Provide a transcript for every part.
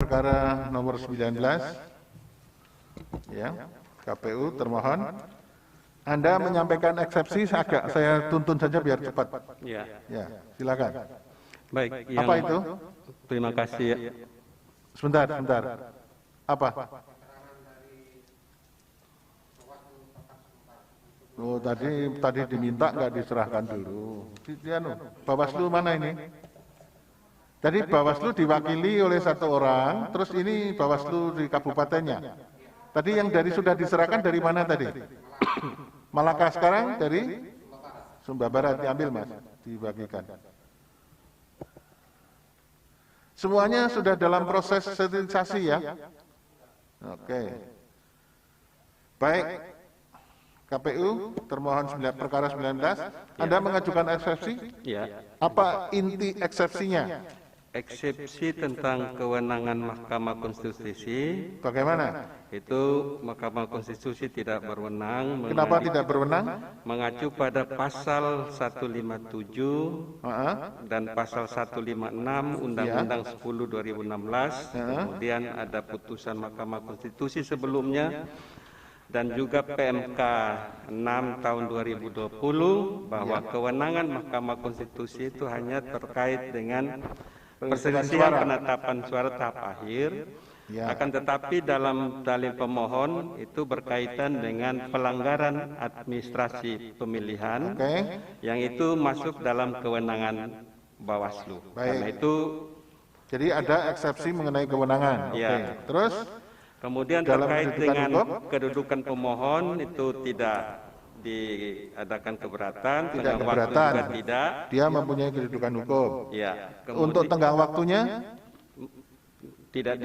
perkara nomor 19, ya, KPU termohon. Anda menyampaikan eksepsi, agak saya tuntun saja biar cepat. Ya. Ya, silakan. Baik. Apa itu? Terima kasih. Sebentar. Apa? Oh, tadi diminta nggak diserahkan dulu. Bawaslu mana ini? Tadi Bawaslu diwakili oleh satu orang, terus ini Bawaslu di kabupatennya. Tadi yang sudah diserahkan dari mana tadi? Malaka, sekarang dari Sumba Barat diambil, Mas, dibagikan. Semuanya sudah dalam proses sterilisasi ya. Oke. Baik. KPU termohon perkara 19. Anda mengajukan eksepsi? Ya. Apa inti eksepsinya? Eksepsi tentang kewenangan Mahkamah Konstitusi. Bagaimana? Itu Mahkamah Konstitusi tidak berwenang. Kenapa tidak berwenang? Mengacu pada pasal 157 dan pasal 156 Undang-Undang 10 2016. Kemudian ada putusan Mahkamah Konstitusi sebelumnya dan juga PMK 6 tahun 2020 bahwa kewenangan Mahkamah Konstitusi itu hanya terkait dengan perselisihan penetapan suara tahap akhir. Akan tetapi dalam dalil pemohon itu berkaitan dengan pelanggaran administrasi pemilihan yang itu masuk dalam kewenangan Bawaslu. Karena itu jadi ada eksepsi mengenai kewenangan. Terus kemudian terkait dengan kedudukan pemohon itu tidak diadakan keberatan, tenggang waktu juga tidak. Dia mempunyai kedudukan hukum. Ya. Untuk tenggang waktunya tidak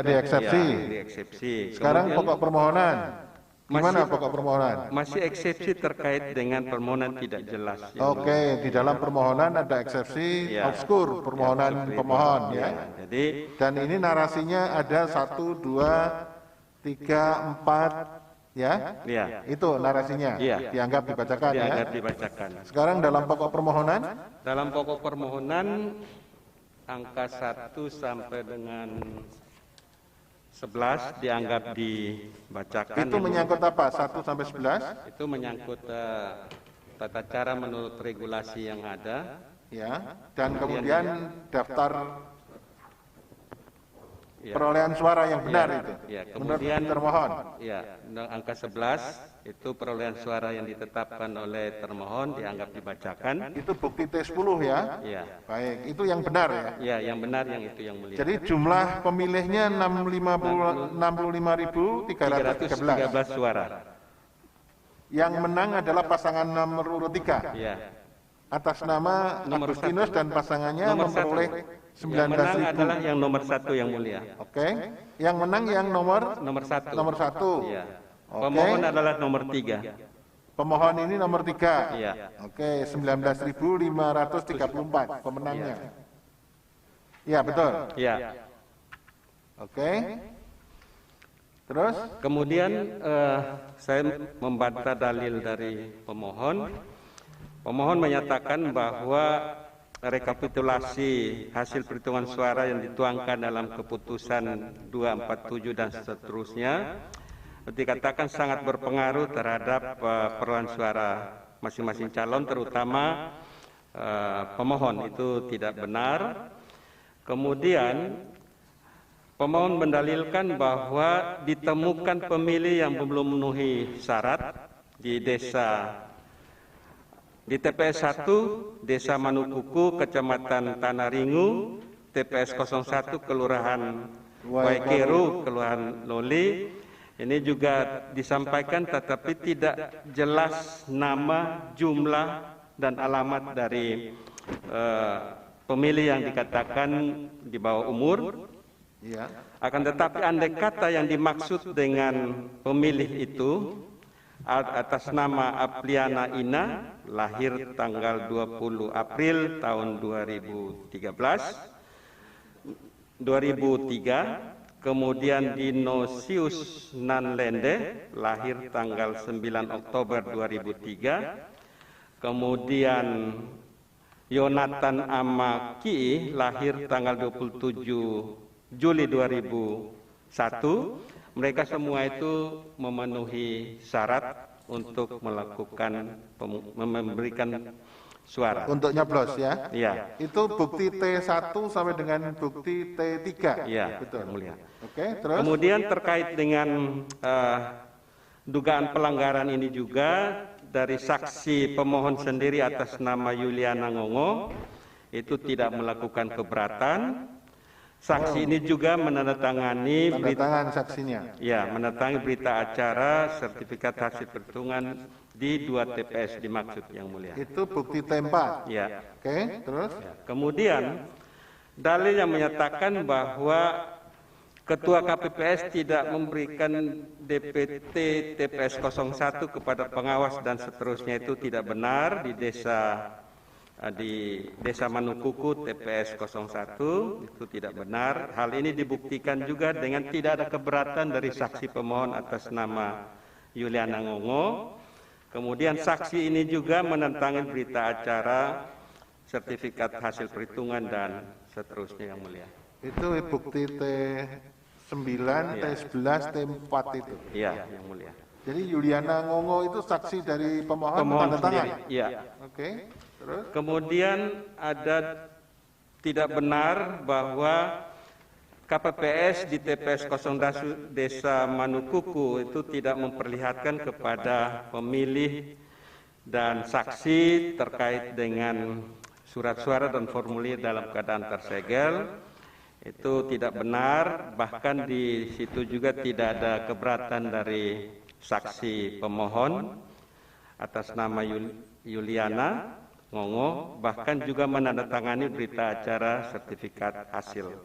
dieksepsi. Sekarang pokok permohonan. Gimana pokok permohonan? Masih eksepsi terkait dengan permohonan tidak jelas. Oke, di dalam permohonan ada eksepsi obskur permohonan pemohon ya. Jadi dan ini narasinya ada 1, 2, 3, 4 ya. Itu narasinya. Dianggap dibacakan ya. Sekarang dalam pokok permohonan? Dalam pokok permohonan angka 1 sampai dengan 11 dianggap dibacakan. Itu menyangkut apa? 1 sampai 11? Itu menyangkut tata cara menurut regulasi yang ada. Ya. Dan kemudian daftar perolehan suara yang benar itu. Kemudian termohon. Angka 11 itu perolehan suara yang ditetapkan oleh termohon dianggap dibacakan. Itu bukti T10 ya? Baik, itu yang benar ya? Yang benar yang itu yang mulia. Jadi jumlah pemilihnya 65.313 suara. Yang menang adalah pasangan nomor urut 3. Atas nama Agustinus dan pasangannya memperoleh 19.000. Yang menang adalah yang nomor 1 yang mulia. Yang menang yang nomor 1. Nomor 1. Pemohon adalah nomor 3. Pemohon ini nomor 3. 19.534 pemenangnya. Ya, betul. Terus? Kemudian saya membantah dalil dari pemohon. Pemohon menyatakan bahwa rekapitulasi hasil perhitungan suara yang dituangkan dalam keputusan 247 dan seterusnya dikatakan sangat berpengaruh terhadap perolehan suara masing-masing calon, terutama pemohon. Itu tidak benar. Kemudian pemohon mendalilkan bahwa ditemukan pemilih yang belum memenuhi syarat di TPS 1 Desa Manukuku, Kecamatan Tanaringu, TPS 01 Kelurahan Waikeru, Kelurahan Loli. Ini juga disampaikan tetapi tidak jelas nama, jumlah, dan alamat dari pemilih yang dikatakan di bawah umur. Akan tetapi andai kata yang dimaksud dengan pemilih itu atas nama Apliana Ina, lahir tanggal 20 April tahun 2003, kemudian Dinosius Nanlende, lahir tanggal 9 Oktober 2003, kemudian Yonatan Amaki, lahir tanggal 27 Juli 2001, mereka semua itu memenuhi syarat untuk melakukan memberikan suara. Untuk nyoblos ya? Iya. Itu bukti T1 sampai dengan bukti T3. Iya, betul. yang mulia. Oke, terus? Kemudian terkait dengan dugaan pelanggaran ini juga dari saksi pemohon sendiri atas nama Yuliana Ngongo itu tidak melakukan keberatan. Saksi ini juga menandatangani tangan saksinya. Ya, menandatangani berita acara sertifikat hasil perhitungan di 2 TPS dimaksud yang mulia. Itu bukti T4. Ya. Oke, terus? Ya. Kemudian dalil yang menyatakan bahwa Ketua KPPS tidak memberikan DPT TPS 01 kepada pengawas dan seterusnya itu tidak benar di Desa Manukuku TPS 01 itu tidak benar. Hal ini dibuktikan juga dengan tidak ada keberatan dari saksi pemohon atas nama Yuliana Ngongo. Kemudian saksi ini juga menentangin berita acara, sertifikat hasil perhitungan dan seterusnya yang mulia. Itu bukti T9, T11, T4 itu. Iya, yang mulia. Jadi Yuliana Ngongo itu saksi dari pemohon tanda tangan. Iya. Oke. Terus? Kemudian ada tidak benar bahwa KPPS di TPS 0 Desa Manukuku itu tidak memperlihatkan kepada pemilih dan saksi terkait dengan surat suara dan formulir dalam keadaan tersegel. Itu tidak benar, bahkan di situ juga tidak ada keberatan dari saksi pemohon atas nama Yuliana Ngongo, bahkan juga menandatangani berita acara sertifikat hasil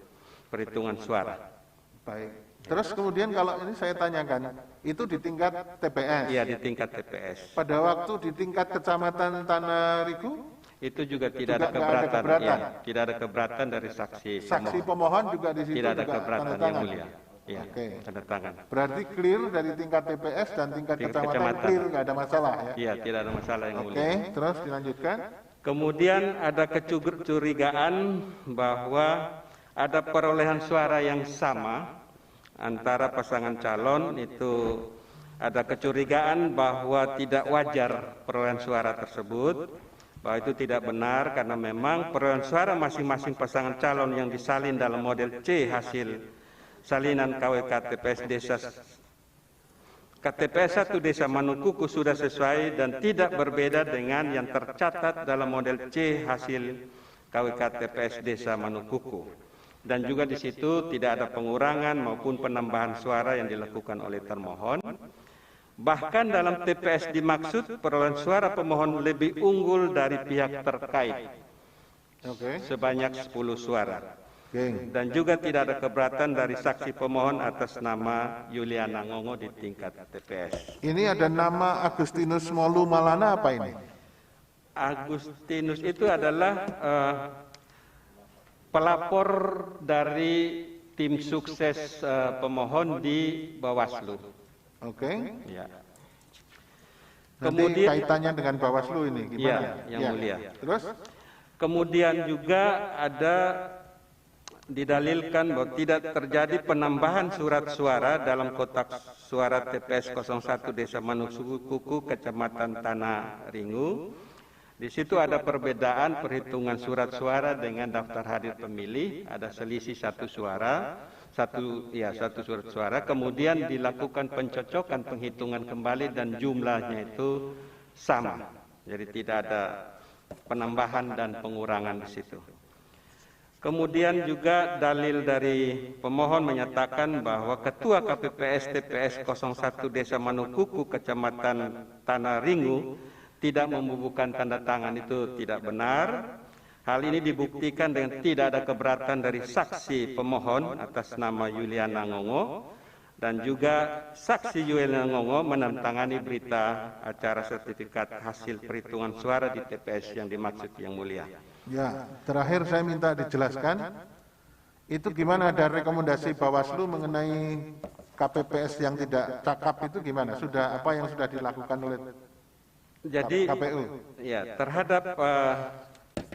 perhitungan suara. Baik. Terus kemudian kalau ini saya tanyakan, itu di tingkat TPS? Iya, di tingkat TPS. Pada waktu di tingkat Kecamatan Tanarigu? Itu juga tidak ada keberatan. Ya, tidak ada keberatan dari saksi pemohon juga di situ tidak ada juga keberatan yang mulia. Ya, Oke. tanda tangan. Berarti clear dari tingkat TPS dan tingkat kecamatan clear, nggak ada masalah ya? Iya, tidak ada masalah yang mulia. Oke, terus dilanjutkan. Kemudian ada kecurigaan bahwa ada perolehan suara yang sama antara pasangan calon. Itu ada kecurigaan bahwa tidak wajar perolehan suara tersebut, bahwa itu tidak benar karena memang perolehan suara masing-masing pasangan calon yang disalin dalam model C hasil salinan KWK TPS 1 Desa Manukuku sudah sesuai dan tidak berbeda dengan yang tercatat dalam model C hasil KWK TPS Desa Manukuku. Dan juga di situ tidak ada pengurangan maupun penambahan suara yang dilakukan oleh termohon. Bahkan dalam TPS dimaksud perolehan suara pemohon lebih unggul dari pihak terkait sebanyak 10 suara. Dan juga tidak ada keberatan dari saksi pemohon atas nama Yuliana Ngongo di tingkat TPS. Ini ada nama Agustinus Molu Malana apa ini? Agustinus itu adalah pelapor dari tim sukses pemohon di Bawaslu. Oke. Ya. Kemudian kaitannya dengan Bawaslu ini gimana? Ya, yang mulia. Terus? Kemudian juga ada didalilkan bahwa tidak terjadi penambahan surat suara dalam kotak suara TPS 01 Desa Manukuku, Kecamatan Tanah Ringu. Di situ ada perbedaan perhitungan surat suara dengan daftar hadir pemilih, ada selisih satu surat suara. Kemudian dilakukan pencocokan penghitungan kembali dan jumlahnya itu sama. Jadi tidak ada penambahan dan pengurangan di situ. Kemudian juga dalil dari pemohon menyatakan bahwa Ketua KPPS TPS 01 Desa Manukuku, Kecamatan Tanah Ringu, tidak membubuhkan tanda tangan. Itu tidak benar. Hal ini dibuktikan dengan tidak ada keberatan dari saksi pemohon atas nama Yuliana Ngongo, dan juga saksi Yuliana Ngongo menandatangani berita acara sertifikat hasil perhitungan suara di TPS yang dimaksud yang mulia. Ya, terakhir saya minta dijelaskan, itu gimana ada rekomendasi Bawaslu mengenai KPPS yang tidak cakap itu gimana? Sudah apa yang sudah dilakukan oleh KPU? Ya, terhadap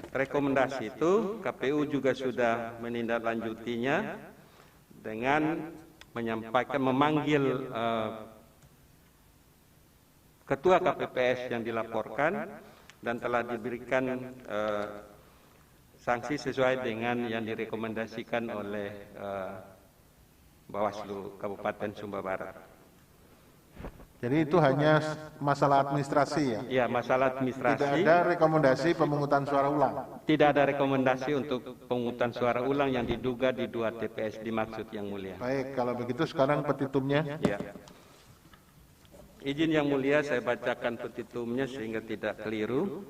rekomendasi itu KPU juga sudah menindaklanjutinya dengan memanggil Ketua KPPS yang dilaporkan dan telah diberikan sanksi sesuai dengan yang direkomendasikan oleh Bawaslu Kabupaten Sumba Barat. Jadi itu hanya masalah administrasi ya? Ya, masalah administrasi. Tidak ada rekomendasi pemungutan suara ulang? Tidak ada rekomendasi untuk pemungutan suara ulang yang diduga di 2 TPS dimaksud, Yang Mulia. Baik, kalau begitu sekarang petitumnya. Ya. Izin Yang Mulia, saya bacakan petitumnya sehingga tidak keliru.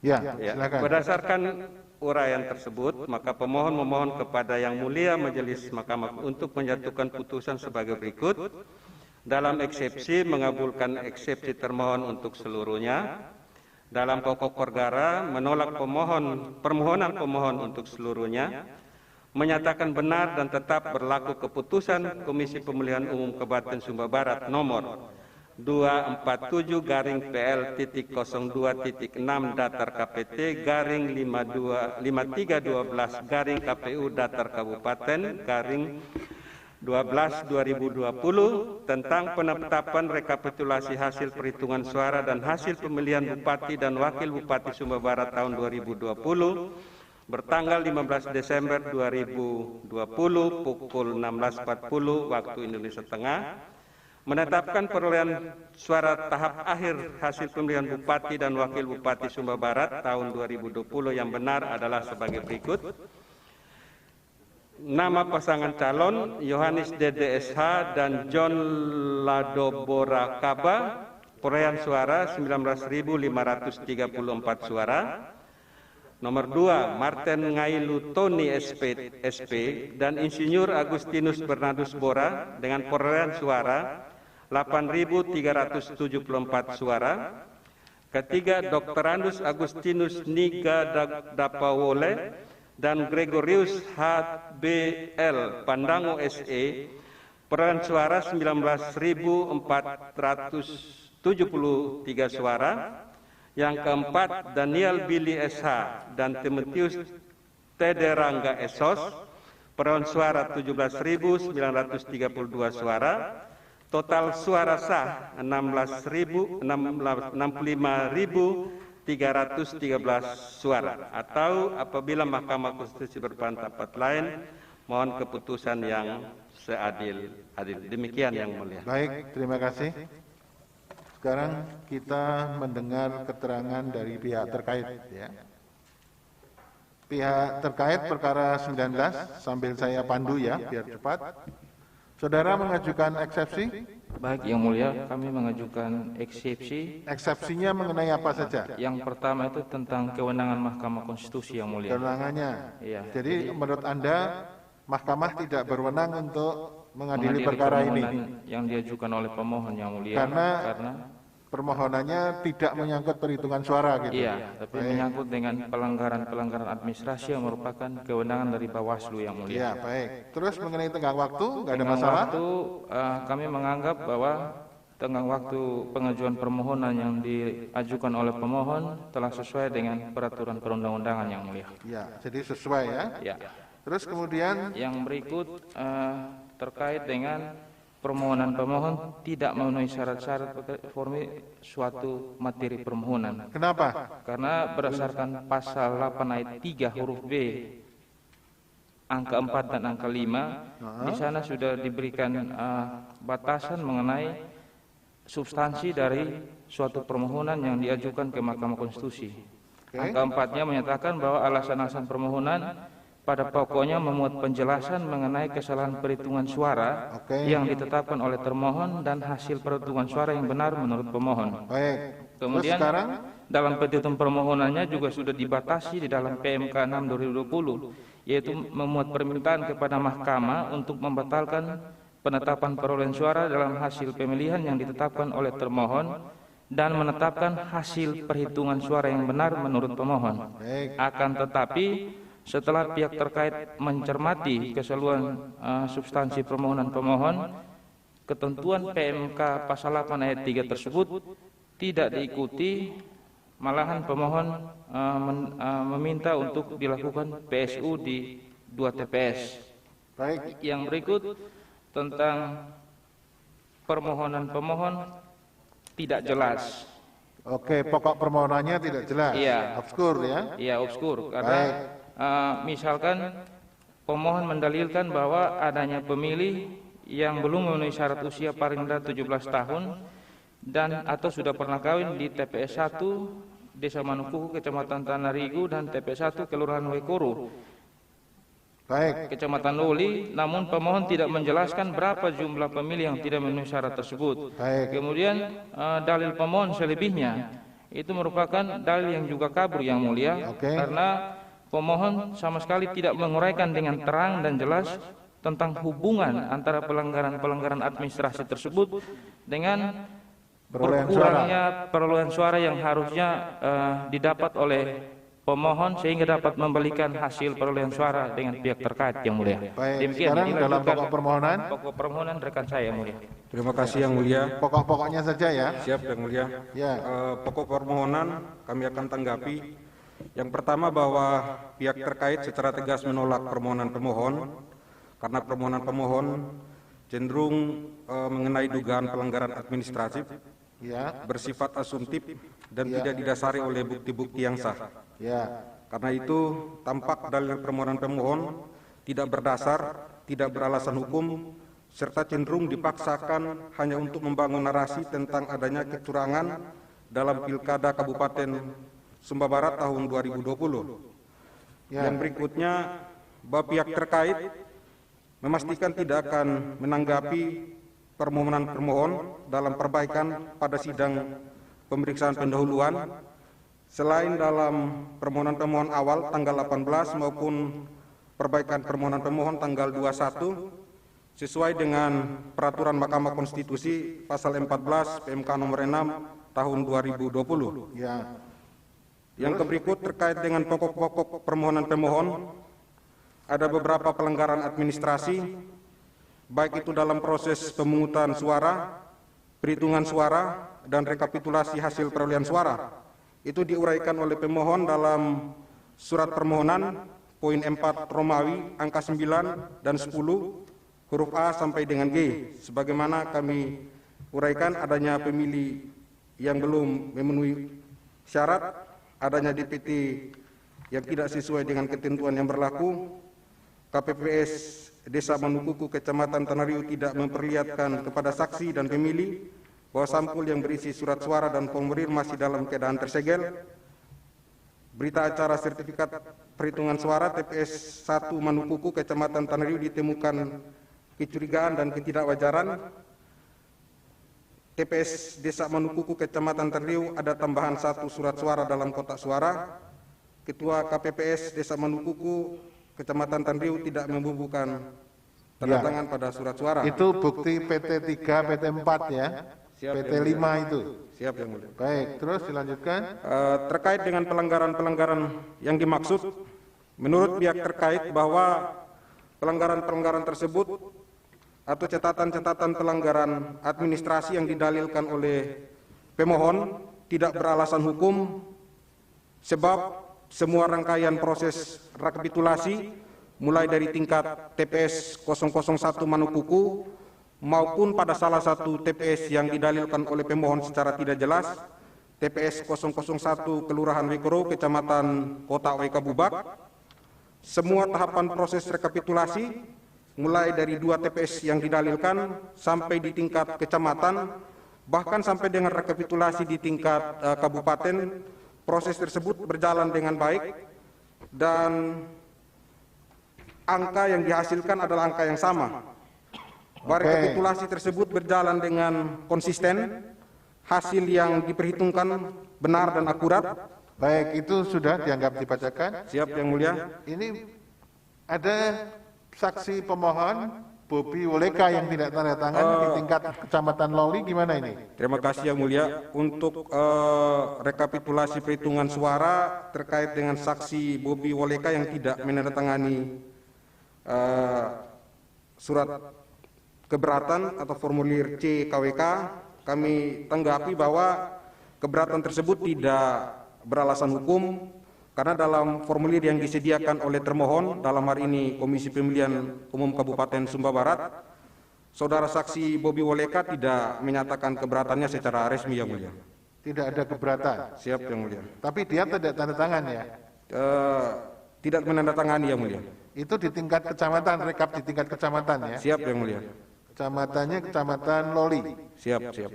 Ya, Ya. silakan. Berdasarkan uraian tersebut, maka pemohon memohon kepada Yang Mulia Majelis Mahkamah untuk menjatuhkan putusan sebagai berikut. Dalam eksepsi, mengabulkan eksepsi termohon untuk seluruhnya. Dalam pokok perkara, menolak permohonan pemohon untuk seluruhnya. Menyatakan benar dan tetap berlaku keputusan Komisi Pemilihan Umum Kabupaten Sumba Barat nomor 247-PL.02.6 datar KPT garing 5312 garing KPU datar Kabupaten garing 12/2020 tentang penetapan rekapitulasi hasil perhitungan suara dan hasil pemilihan Bupati dan Wakil Bupati Sumba Barat tahun 2020 bertanggal 15 Desember 2020 pukul 16.40 waktu Indonesia Tengah, menetapkan perolehan suara tahap akhir hasil pemilihan Bupati dan Wakil Bupati Sumba Barat tahun 2020 yang benar adalah sebagai berikut. Nama pasangan calon Yohanes DDSH dan John Ladobora Kaba, perolehan suara 19.534 suara. Nomor 2, Martin Ngailu Tony SP dan Insinyur Agustinus Bernardus Bora dengan perolehan suara 8.374 suara. Ketiga, Dr. Andus Agustinus Niga Dapawole dan Gregorius HBL Pandango SE, perolehan suara 19.473 suara. Yang keempat, Daniel Billy SH dan Timotius Tederangga Esos, perolehan suara 17.932 suara. Total suara sah 65.313 suara. Atau apabila Mahkamah Konstitusi berpendapat lain, mohon keputusan yang seadil-adil. Demikian Yang Mulia. Baik, terima kasih. Sekarang kita mendengar keterangan dari pihak terkait. Ya. Pihak terkait perkara 19, sambil saya pandu ya, biar cepat. Saudara mengajukan eksepsi? Baik, Yang Mulia, kami mengajukan eksepsi. Eksepsinya mengenai apa saja? Yang pertama itu tentang kewenangan Mahkamah Konstitusi, Yang Mulia. Kewenangannya. Iya. Jadi menurut Anda, Mahkamah tidak berwenang untuk mengadili perkara ini? Yang diajukan oleh pemohon, Yang Mulia. Karena permohonannya tidak menyangkut perhitungan suara gitu. Iya, tapi menyangkut dengan pelanggaran administrasi yang merupakan kewenangan dari Bawaslu, Yang Mulia. Iya, baik. Terus mengenai tenggang waktu, nggak ada Tenggang masalah? waktu, kami menganggap bahwa tenggang waktu pengajuan permohonan yang diajukan oleh pemohon telah sesuai dengan peraturan perundang-undangan, Yang Mulia. Iya, jadi sesuai ya. Ya. Terus kemudian Yang berikut terkait dengan permohonan pemohon tidak memenuhi syarat-syarat formil suatu materi permohonan. kenapa? Karena berdasarkan pasal 8 ayat 3 huruf B angka 4 dan angka 5 di sana sudah diberikan batasan mengenai substansi dari suatu permohonan yang diajukan ke Mahkamah Konstitusi. Angka 4-nya menyatakan bahwa alasan-alasan permohonan pada pokoknya memuat penjelasan mengenai kesalahan perhitungan suara yang ditetapkan oleh termohon dan hasil perhitungan suara yang benar menurut pemohon. Baik. Kemudian Terus sekarang dalam petitum permohonannya juga sudah dibatasi di dalam PMK 6 2020, yaitu memuat permintaan kepada Mahkamah untuk membatalkan penetapan perolehan suara dalam hasil pemilihan yang ditetapkan oleh termohon dan menetapkan hasil perhitungan suara yang benar menurut pemohon. Akan tetapi setelah pihak terkait mencermati keseluruhan substansi permohonan pemohon, ketentuan PMK pasal 8 ayat 3 tersebut tidak diikuti, malahan pemohon meminta untuk dilakukan PSU di 2 TPS. Baik. Yang berikut tentang permohonan pemohon tidak jelas. Oke, pokok permohonannya tidak jelas. Iya. Obskur ya. Iya, obskur. Karena misalkan pemohon mendalilkan bahwa adanya pemilih yang belum memenuhi syarat usia paling rendah 17 tahun dan atau sudah pernah kawin di TPS 1 Desa Manukuku, Kecamatan Tanarigu, dan TPS 1 Kelurahan Wekoro, Baik. Kecamatan Loli, namun pemohon tidak menjelaskan berapa jumlah pemilih yang tidak memenuhi syarat tersebut. Baik. Kemudian dalil pemohon selebihnya itu merupakan dalil yang juga kabur, Yang Mulia, karena pemohon sama sekali tidak menguraikan dengan terang dan jelas tentang hubungan antara pelanggaran-pelanggaran administrasi tersebut dengan berkurangnya perolehan suara yang harusnya didapat oleh pemohon sehingga dapat membalikan hasil perolehan suara dengan pihak terkait, Yang Mulia. Baik. Demikian Sekarang dalam pokok permohonan. Pokok permohonan rekan saya, Yang Mulia. Terima kasih Yang Mulia. Pokok-pokoknya saja ya. Siap Yang Mulia. Ya. Pokok permohonan kami akan tanggapi. Yang pertama bahwa pihak terkait secara tegas menolak permohonan pemohon karena permohonan pemohon cenderung mengenai dugaan pelanggaran administratif, Ya. bersifat asumtif dan tidak didasari oleh bukti-bukti yang sah. Ya. Karena itu tampak dalil permohonan pemohon tidak berdasar, tidak beralasan hukum, serta cenderung dipaksakan hanya untuk membangun narasi tentang adanya kecurangan dalam Pilkada Kabupaten Sumba Barat tahun 2020. Ya. Yang berikutnya, bahwa pihak terkait memastikan tidak akan menanggapi permohonan pemohon dalam perbaikan pada sidang pemeriksaan pendahuluan, selain dalam permohonan pemohon awal tanggal 18 maupun perbaikan permohonan pemohon tanggal 21 sesuai dengan peraturan Mahkamah Konstitusi pasal 14 PMK nomor 6 tahun 2020. Ya. Yang berikut terkait dengan pokok-pokok permohonan pemohon, ada beberapa pelanggaran administrasi, baik itu dalam proses pemungutan suara, perhitungan suara, dan rekapitulasi hasil perolehan suara. Itu diuraikan oleh pemohon dalam surat permohonan poin 4 Romawi angka 9 dan 10 huruf A sampai dengan G. Sebagaimana kami uraikan, adanya pemilih yang belum memenuhi syarat, adanya DPT yang tidak sesuai dengan ketentuan yang berlaku, KPPS Desa Manukuku Kecamatan Tanariu tidak memperlihatkan kepada saksi dan pemilih bahwa sampul yang berisi surat suara dan formulir masih dalam keadaan tersegel. Berita acara sertifikat perhitungan suara TPS 1 Manukuku Kecamatan Tanariu ditemukan kecurigaan dan ketidakwajaran. TPS Desa Manukuku Kecamatan Tanariu ada tambahan 1 surat suara dalam kotak suara. Ketua KPPS Desa Manukuku Kecamatan Tanariu tidak membubuhkan tanda tangan pada surat suara. Itu bukti PT 3, PT 4 ya. Siap, PT ya, 5 itu. Siap Yang Mulia. Baik, terus dilanjutkan. Terkait dengan pelanggaran-pelanggaran yang dimaksud, menurut pihak terkait bahwa pelanggaran-pelanggaran tersebut atau catatan-catatan pelanggaran administrasi yang didalilkan oleh pemohon tidak beralasan hukum, sebab semua rangkaian proses rekapitulasi mulai dari tingkat TPS 001 Manukuku maupun pada salah satu TPS yang didalilkan oleh pemohon secara tidak jelas, TPS 001 Kelurahan Wekoro, Kecamatan Kota Weka Bubak, semua tahapan proses rekapitulasi mulai dari 2 TPS yang didalilkan sampai di tingkat kecamatan, bahkan sampai dengan rekapitulasi di tingkat kabupaten, proses tersebut berjalan dengan baik dan angka yang dihasilkan adalah angka yang sama. Bahwa rekapitulasi tersebut berjalan dengan konsisten, hasil yang diperhitungkan benar dan akurat. Baik, itu sudah dianggap dibacakan. Siap Yang Mulia. Ini ada saksi pemohon Bobi Woleka yang tidak tanda tangan di tingkat Kecamatan Loli, gimana ini? Terima kasih Yang Mulia. Untuk rekapitulasi perhitungan suara terkait dengan saksi Bobi Woleka yang tidak menandatangani surat keberatan atau formulir C KWK, kami tanggapi bahwa keberatan tersebut tidak beralasan hukum karena dalam formulir yang disediakan oleh termohon, dalam hari ini Komisi Pemilihan Umum Kabupaten Sumba Barat, Saudara Saksi Bobi Woleka tidak menyatakan keberatannya secara resmi, Yang Mulia. Tidak ada keberatan. Siap, Yang Mulia. Tapi dia tidak tanda tangan ya. Tidak menandatangani, Yang Mulia. Itu di tingkat kecamatan, rekap di tingkat kecamatan ya. Siap, Yang Mulia. Kecamatannya Kecamatan Loli. Siap, siap.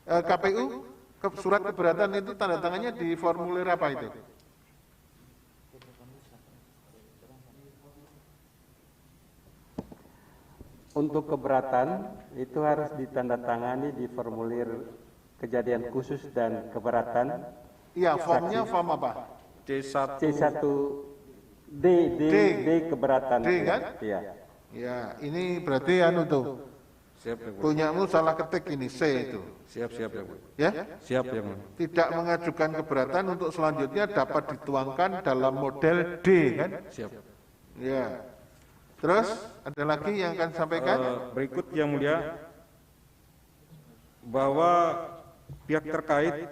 KPU surat keberatan itu tanda tangannya di formulir apa itu? Untuk keberatan itu harus ditandatangani di formulir kejadian khusus dan keberatan. Iya, formnya form apa? C1 D keberatan. D kan? Iya. Ya, ini berarti anu tuh. Siap, Yang Mulia. Punyamu salah ketik ini C itu. Siap, siap, Yang Mulia. Ya? Siap, Yang Mulia. Tidak mengajukan keberatan untuk selanjutnya dapat dituangkan dalam model D kan? Siap. Ya. Terus ada lagi yang akan sampaikan? Berikut, Yang Mulia, bahwa pihak terkait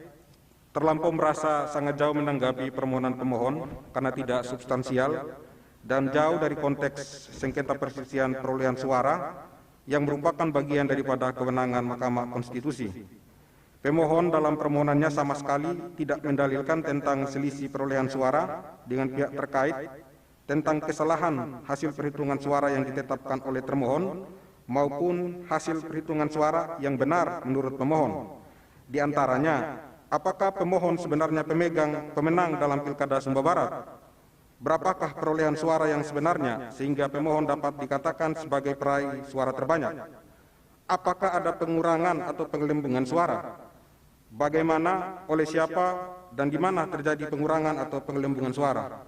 terlampau merasa sangat jauh menanggapi permohonan pemohon karena tidak substansial dan jauh dari konteks sengketa perselisihan perolehan suara yang merupakan bagian daripada kewenangan Mahkamah Konstitusi. Pemohon dalam permohonannya sama sekali tidak mendalilkan tentang selisih perolehan suara dengan pihak terkait, tentang kesalahan hasil perhitungan suara yang ditetapkan oleh termohon maupun hasil perhitungan suara yang benar menurut pemohon. Di antaranya, apakah pemohon sebenarnya pemenang dalam Pilkada Sumba Barat? Berapakah perolehan suara yang sebenarnya sehingga pemohon dapat dikatakan sebagai peraih suara terbanyak? Apakah ada pengurangan atau penggelembungan suara? Bagaimana, oleh siapa, dan di mana terjadi pengurangan atau penggelembungan suara?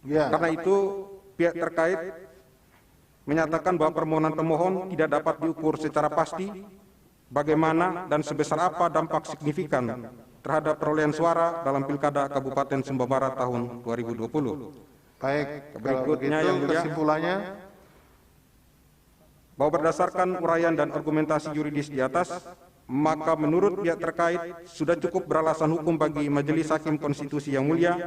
Ya. Karena itu, pihak terkait menyatakan bahwa permohonan pemohon tidak dapat diukur secara pasti bagaimana dan sebesar apa dampak signifikan terhadap perolehan suara dalam Pilkada Kabupaten Sumba Barat tahun 2020. Baik, Berikutnya, kalau Yang begitu Mulia, kesimpulannya bahwa berdasarkan uraian dan argumentasi yuridis di atas, maka menurut pihak terkait sudah cukup beralasan hukum bagi Majelis Hakim Konstitusi Yang Mulia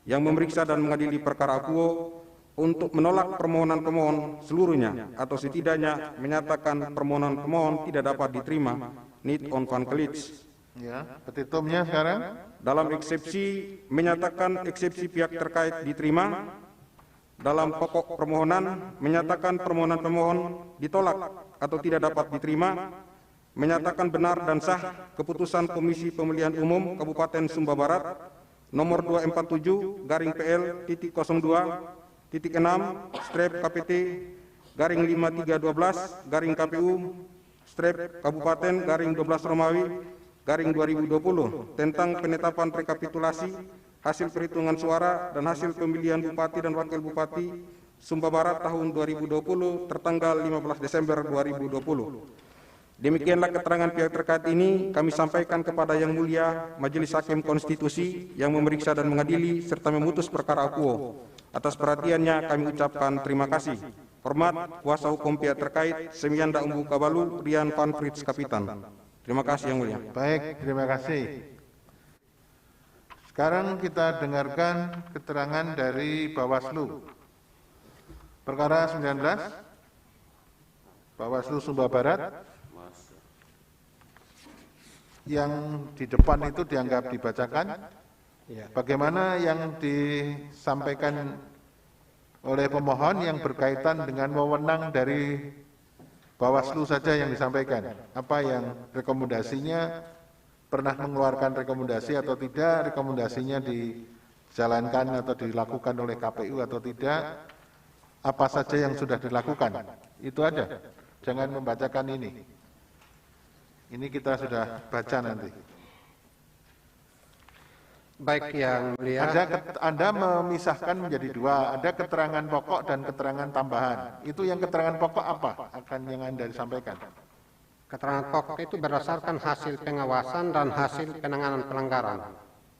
yang memeriksa dan mengadili perkara akuo untuk menolak permohonan pemohon seluruhnya atau setidaknya menyatakan permohonan pemohon tidak dapat diterima niet on van klits. ya, petitumnya sekarang Dalam eksepsi menyatakan eksepsi pihak terkait diterima. Dalam pokok permohonan menyatakan permohonan pemohon ditolak atau tidak dapat diterima. Menyatakan benar dan sah keputusan Komisi Pemilihan Umum Kabupaten Sumba Barat nomor 247-PL-0302-6-KPT-Kabupaten-12 tentang penetapan rekapitulasi hasil perhitungan suara dan hasil pemilihan Bupati dan Wakil Bupati Sumba Barat tahun 2020 tertanggal 15 Desember 2020. Demikianlah keterangan pihak terkait ini kami sampaikan kepada Yang Mulia Majelis Hakim Konstitusi yang memeriksa dan mengadili serta memutus perkara akuo. Atas perhatiannya kami ucapkan terima kasih. Hormat kuasa hukum pihak terkait Semianda Umbu Kabalu Rian Van Fritz Kapitan. Terima kasih Yang Mulia. baik, terima kasih. Sekarang kita dengarkan keterangan dari Bawaslu. Perkara 19 Bawaslu Sumba Barat yang di depan itu dianggap dibacakan. Bagaimana yang disampaikan oleh pemohon yang berkaitan dengan wewenang dari Bawaslu saja yang disampaikan. Apa yang rekomendasinya, pernah mengeluarkan rekomendasi atau tidak, rekomendasinya dijalankan atau dilakukan oleh KPU atau tidak, apa saja yang sudah dilakukan. Itu aja, jangan membacakan ini. Ini kita sudah baca nanti. Baik Yang Mulia. Anda memisahkan menjadi dua, ada keterangan pokok dan keterangan tambahan. Itu yang keterangan pokok apa akan yang Anda disampaikan? Keterangan pokok itu berdasarkan hasil pengawasan dan hasil penanganan pelanggaran.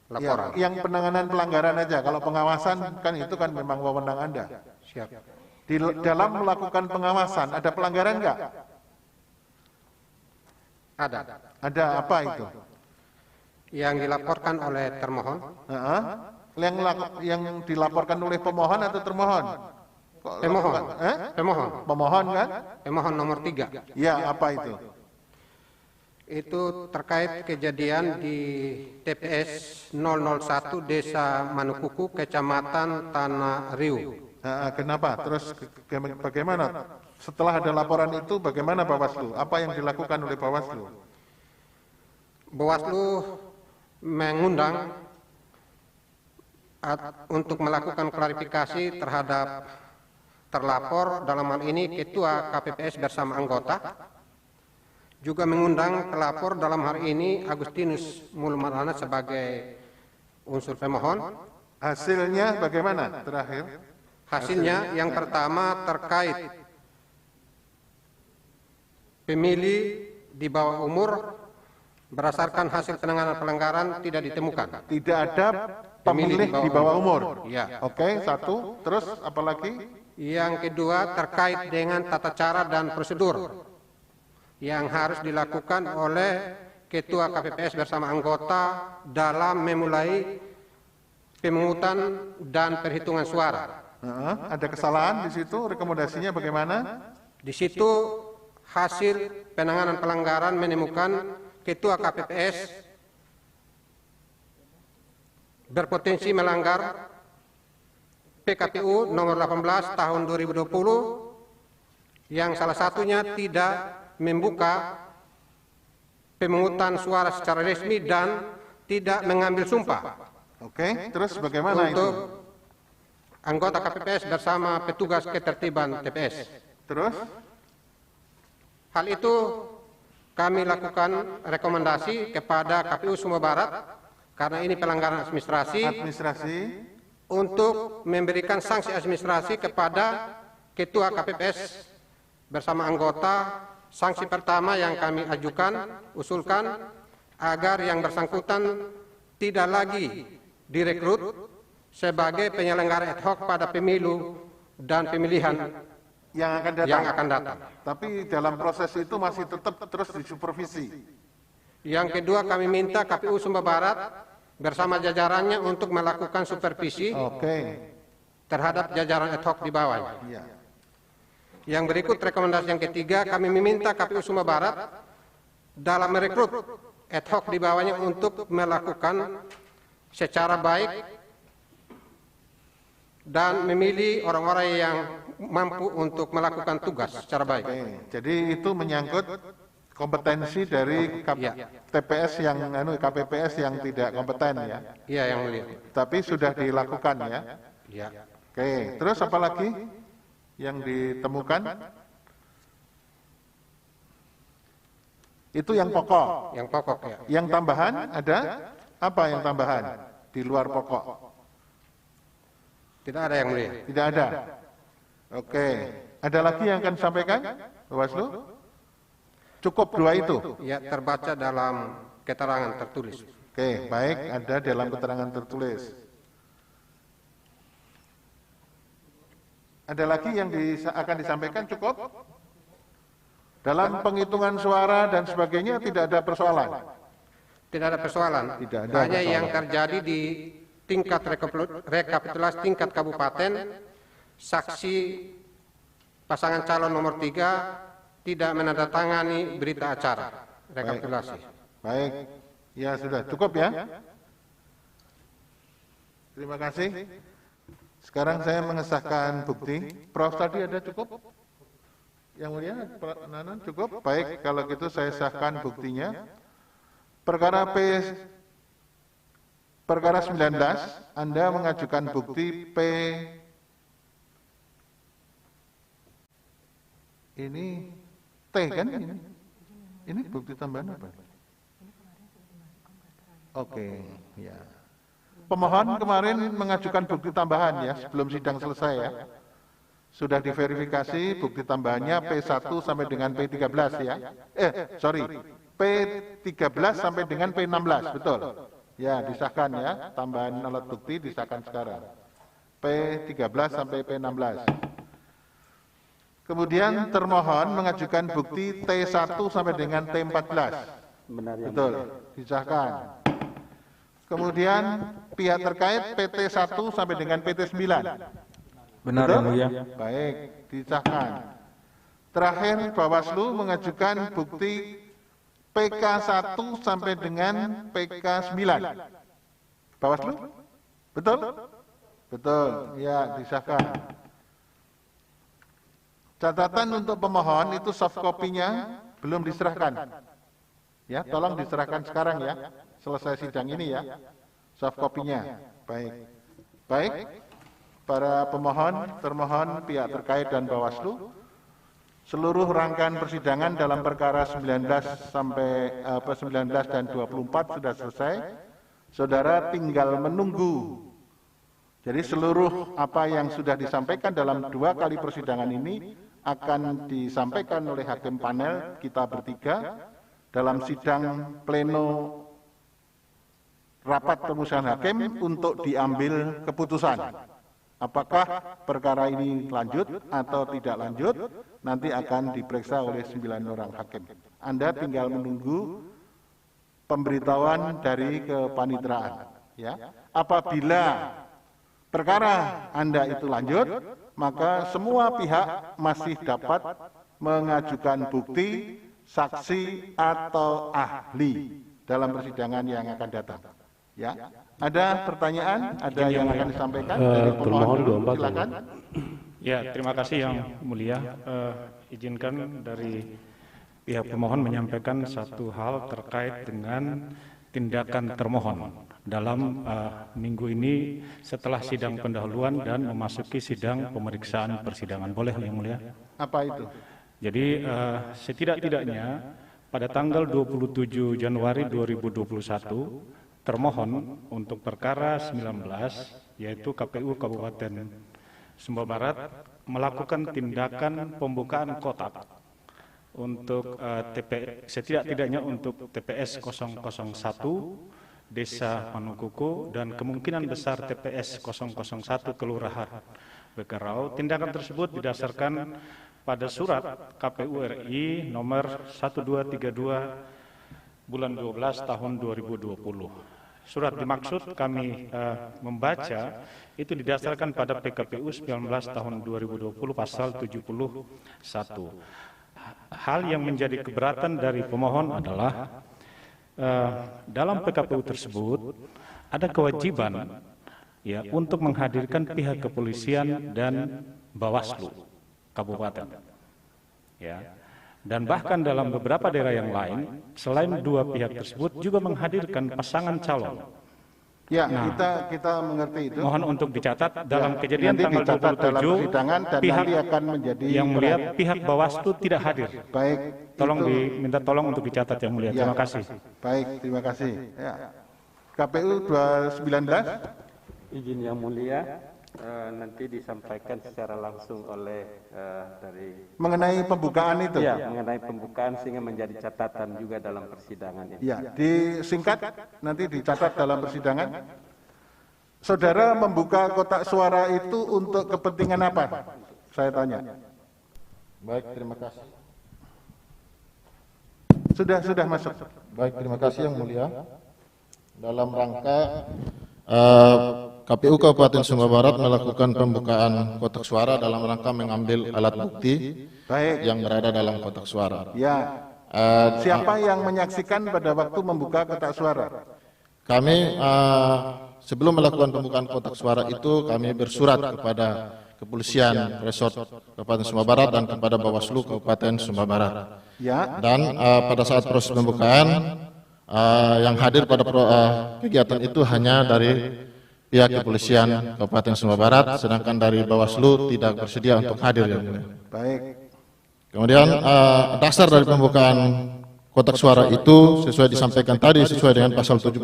Laporan. Ya, yang penanganan pelanggaran aja. Kalau pengawasan kan itu kan memang wewenang Anda. Siap. Di dalam melakukan pengawasan ada pelanggaran enggak? Ada. Ada apa itu? yang dilaporkan oleh termohon. Yang dilaporkan oleh pemohon atau termohon? Pemohon. Pemohon. Pemohon kan? Pemohon nomor 3. Ya, apa itu? Itu terkait kejadian di TPS 001 Desa Manukuku, Kecamatan Tanah Riu. Kenapa? Terus bagaimana? Setelah ada laporan itu, bagaimana Bawaslu? Apa yang dilakukan oleh Bawaslu? Bawaslu mengundang untuk melakukan klarifikasi terhadap terlapor, dalam hal ini Ketua KPPS bersama anggota, juga mengundang pelapor dalam hal ini Agustinus Mulmarana sebagai unsur pemohon. Hasilnya bagaimana terakhir? Hasilnya yang pertama terkait pemilih di bawah umur berdasarkan hasil penanganan pelanggaran tidak ditemukan. Tidak ada pemilih di bawah umur. Ya. Oke, satu. Terus apa lagi? Yang kedua terkait dengan tata cara dan prosedur yang harus dilakukan oleh Ketua KPPS bersama anggota dalam memulai pemungutan dan perhitungan suara. Ada kesalahan di situ, rekomendasinya bagaimana? Di situ hasil penanganan pelanggaran menemukan Ketua KPPS berpotensi melanggar PKPU nomor 18 tahun 2020 yang salah satunya tidak membuka pemungutan suara secara resmi dan tidak mengambil sumpah. Oke, terus bagaimana untuk itu? Anggota KPPS bersama petugas ketertiban TPS. Terus? Hal itu kami lakukan rekomendasi kepada KPU Sumba Barat karena ini pelanggaran administrasi. Untuk memberikan sanksi administrasi kepada Ketua KPPS bersama anggota. Sanksi pertama yang kami usulkan agar yang bersangkutan tidak lagi direkrut sebagai penyelenggara ad hoc pada pemilu dan pemilihan yang akan datang. Tapi dalam proses itu masih tetap terus disupervisi. Yang kedua kami minta KPU Sumba Barat bersama jajarannya untuk melakukan supervisi terhadap jajaran ad hoc di bawah. Ya. Yang berikut rekomendasi yang ketiga, kami meminta KPU Sumba Barat dalam merekrut ad hoc di bawahnya untuk melakukan secara baik dan memilih orang-orang yang mampu untuk melakukan tugas secara baik. Jadi itu menyangkut kompetensi dari TPS yang KPPS yang tidak kompeten ya. Iya, yang mulia. Tapi sudah dilakukan ya. Iya. Oke, terus apa lagi yang ditemukan? Itu yang pokok. Yang pokok ya. Yang tambahan ada? Apa yang tambahan di luar pokok? Tidak ada yang mulia. Tidak ada. Oke. Ada lagi yang akan disampaikan, Bawaslu? Cukup dua itu? Ya, terbaca dalam keterangan tertulis. Oke, baik, ada dalam keterangan tertulis. Ada lagi yang akan disampaikan cukup? Dalam penghitungan suara dan sebagainya tidak ada persoalan? Tidak ada persoalan. Tidak ada hanya persoalan. yang terjadi di tingkat rekapitulasi tingkat kabupaten, saksi pasangan calon nomor 3 tidak menandatangani berita acara rekapitulasi. Baik, ya sudah cukup ya. Terima kasih. Sekarang saya mengesahkan bukti. Prof tadi ada cukup? Yang mulia, Nanan cukup? Baik, kalau gitu saya sahkan buktinya. Perkara 19, Anda mengajukan bukti P. Ini T kan ini? Ini bukti tambahan apa? Oke, ya. Pemohon kemarin mengajukan bukti tambahan ya, sebelum sidang selesai ya. Sudah diverifikasi bukti tambahannya P1 sampai dengan P13 ya. P13 sampai dengan P16, betul. Ya, disahkan ya, tambahan alat bukti disahkan sekarang. P13 sampai P16. Kemudian termohon mengajukan bukti T1 sampai dengan T14. Benar, betul, disahkan. kemudian pihak terkait PT 1 sampai dengan PT 9. Benar, Betul? Yang Mulia. Baik, disahkan. Terakhir Bawaslu mengajukan bukti PK 1 sampai dengan PK 9. Bawaslu? Betul? Betul, ya disahkan. Catatan untuk pemohon itu soft copy-nya belum diserahkan. Ya, tolong diserahkan sekarang ya. Selesai sidang ini ya. Soft copy-nya. Baik. Baik. Para pemohon, termohon, pihak terkait dan Bawaslu, seluruh rangkaian persidangan dalam perkara 19 dan 24 sudah selesai. Saudara tinggal menunggu. Jadi seluruh apa yang sudah disampaikan dalam 2 kali persidangan ini akan disampaikan oleh hakim panel kita bertiga dalam sidang pleno rapat pemusyawaratan hakim untuk diambil keputusan. Apakah perkara ini lanjut atau tidak lanjut, nanti akan diperiksa oleh 9 orang hakim. Anda tinggal menunggu pemberitahuan dari kepaniteraan. Ya. Apabila perkara Anda itu lanjut, maka semua pihak masih dapat mengajukan bukti, saksi, atau ahli dalam persidangan yang akan datang. Ya. Ada pertanyaan? Ada yang akan disampaikan dari pemohon dulu? Silakan. Ya, terima kasih Yang Mulia. Izinkan dari pihak pemohon menyampaikan satu hal terkait dengan tindakan termohon dalam minggu ini setelah sidang pendahuluan dan memasuki sidang pemeriksaan persidangan. Boleh Yang Mulia? Apa itu? Jadi setidak-tidaknya pada tanggal 27 Januari 2021 termohon untuk perkara 19 yaitu KPU Kabupaten Sumba Barat melakukan tindakan pembukaan kotak untuk setidak-tidaknya untuk TPS 001 Desa Manungkuku dan kemungkinan besar TPS 001 Kelurahan Bekerau. Tindakan tersebut didasarkan pada surat KPU RI nomor 1232 bulan 12 tahun 2020. Surat dimaksud kami membaca itu didasarkan pada PKPU 19 tahun 2020 pasal 71. Hal yang menjadi keberatan dari pemohon adalah dalam PKPU tersebut ada kewajiban ya untuk menghadirkan pihak kepolisian dan Bawaslu Kabupaten. Ya. Dan bahkan dalam beberapa daerah yang lain, selain 2 pihak tersebut juga menghadirkan pasangan calon. Ya, kita mengerti itu. Mohon untuk dicatat dalam kejadian nanti tanggal dicatat dalam 27, persidangan dan pihak nanti akan menjadi Yang Mulia pihak Bawaslu tidak hadir. Baik. Tolong itu, diminta tolong untuk dicatat Yang Mulia. Terima kasih. Baik, terima kasih. Ya. KPU 219. Izin Yang Mulia, nanti disampaikan secara langsung oleh dari Mengenai pembukaan itu. ya, mengenai pembukaan sehingga menjadi catatan juga dalam persidangan ini. Ya, disingkat nanti dicatat dalam persidangan. Saudara membuka kotak suara itu untuk kepentingan apa? Saya tanya. Baik, terima kasih. Sudah masuk. Baik, terima kasih Yang Mulia. Dalam rangka KPU Kabupaten Sumba Barat melakukan pembukaan kotak suara dalam rangka mengambil alat bukti yang berada dalam kotak suara. Ya. Siapa yang menyaksikan pada waktu membuka kotak suara? Kami sebelum melakukan pembukaan kotak suara itu kami bersurat kepada Kepolisian Resort Kabupaten Sumba Barat dan kepada Bawaslu Kabupaten Sumba Barat. Ya. Dan pada saat proses pembukaan yang hadir pada kegiatan itu hanya dari pihak kepolisian Kabupaten Sumba Barat, sedangkan dari Bawaslu tidak bersedia untuk hadir. Yang Mulia. Baik. Kemudian dasar dari pembukaan kotak suara itu sesuai disampaikan tadi sesuai dengan pasal 71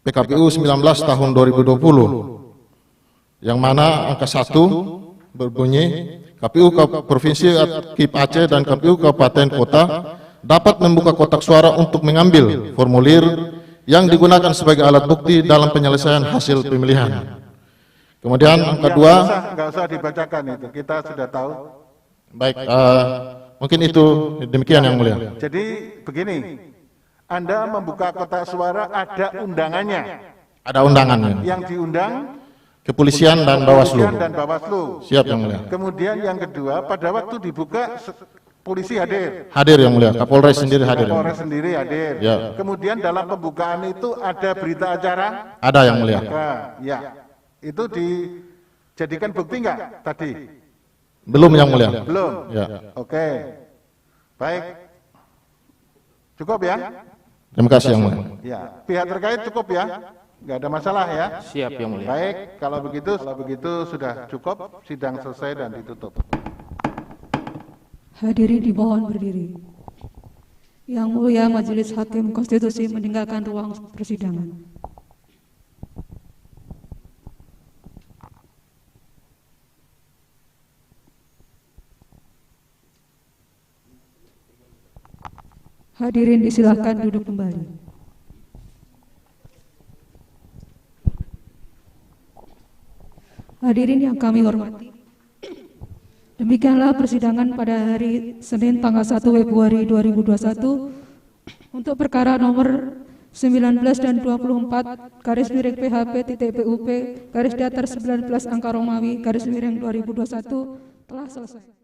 PKPU 19 tahun 2020, yang mana angka 1 berbunyi KPU Provinsi KIP Aceh dan KPU Kabupaten Kota dapat membuka kotak suara untuk mengambil formulir yang digunakan sebagai alat bukti dalam penyelesaian hasil pemilihan. Kemudian angka 2, enggak usah dibacakan itu, kita sudah tahu. baik, mungkin itu demikian Yang Mulia. Jadi begini, Anda membuka kotak suara ada undangannya. Ada undangannya. Yang diundang Kepolisian dan Bawaslu. Siap Yang Mulia. Kemudian yang kedua, pada waktu dibuka polisi hadir. Hadir Yang Mulia. Kapolres sendiri hadir. Kapolres sendiri hadir. Ya. Kemudian dalam pembukaan itu ada berita acara. Ada Yang Mulia. Ya. Itu dijadikan bukti enggak tadi? Belum Yang Mulia. Belum. Ya. Oke. Baik. Cukup ya? Terima kasih Yang Mulia. Ya. Pihak terkait cukup ya? Enggak ada masalah ya? Siap Yang Mulia. Baik, kalau begitu sudah cukup, sidang selesai dan ditutup. Hadirin dimohon berdiri. Yang Mulia Majelis Hakim Konstitusi meninggalkan ruang persidangan. Hadirin disilahkan duduk kembali. Hadirin yang kami hormati, demikianlah persidangan pada hari Senin tanggal 1 Februari 2021 untuk perkara nomor 19 dan 24 /PHP.PUP /19 angka Romawi /2021 telah selesai.